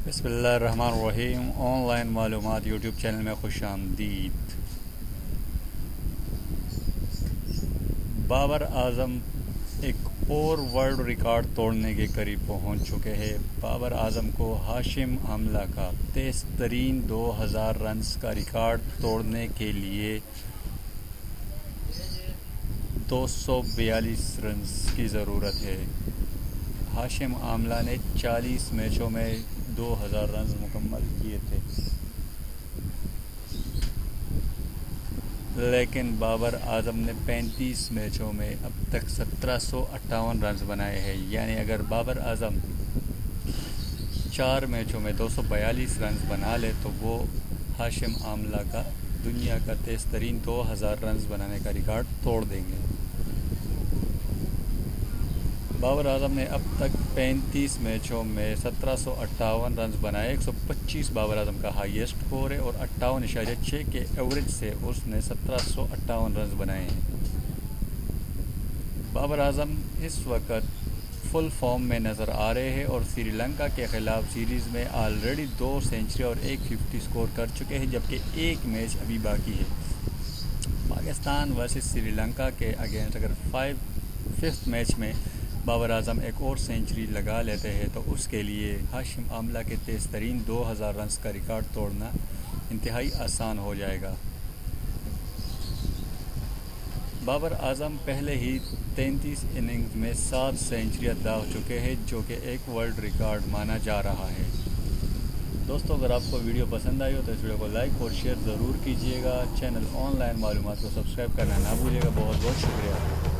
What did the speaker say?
بسم اللہ الرحمن الرحیم۔ آن لائن معلومات یوٹیوب چینل میں خوش آمدید۔ بابر اعظم ایک اور ورلڈ ریکارڈ توڑنے کے قریب پہنچ چکے ہیں۔ بابر اعظم کو ہاشم املہ کا تیز ترین 2000 رنز کا ریکارڈ توڑنے کے لیے 242 رنز کی ضرورت ہے۔ ہاشم املہ نے 40 میچوں میں 2000 رنز مکمل کیے تھے، لیکن بابر اعظم نے 35 میچوں میں اب تک 1758 رنز بنائے ہیں۔ یعنی اگر بابر اعظم 4 میچوں میں 242 رنز بنا لے تو وہ ہاشم املہ کا دنیا کا تیز ترین 2000 رنز بنانے کا ریکارڈ توڑ دیں گے۔ بابر اعظم نے اب تک 35 میچوں میں 1758 رنز بنائے۔ 125 بابر اعظم کا ہائیسٹ اسکور ہے اور 58.6 کے ایوریج سے اس نے 1758 رنز بنائے ہیں۔ بابر اعظم اس وقت فل فارم میں نظر آ رہے ہیں اور سری لنکا کے خلاف سیریز میں آلریڈی 2 سینچری اور 1 50 سکور کر چکے ہیں، جبکہ ایک میچ ابھی باقی ہے۔ پاکستان ورسز سری لنکا کے اگینسٹ اگر 5th میچ میں بابر اعظم ایک اور سینچری لگا لیتے ہیں تو اس کے لیے ہاشم املہ کے تیز ترین 2000 رنز کا ریکارڈ توڑنا انتہائی آسان ہو جائے گا۔ بابر اعظم پہلے ہی 33 اننگز میں 7 سینچریاں داغ چکے ہیں، جو کہ ایک ورلڈ ریکارڈ مانا جا رہا ہے۔ دوستو، اگر آپ کو ویڈیو پسند آئی ہو تو اس ویڈیو کو لائک اور شیئر ضرور کیجیے گا۔ چینل آن لائن معلومات کو سبسکرائب کرنا نہ بھولیے گا۔ بہت بہت شکریہ۔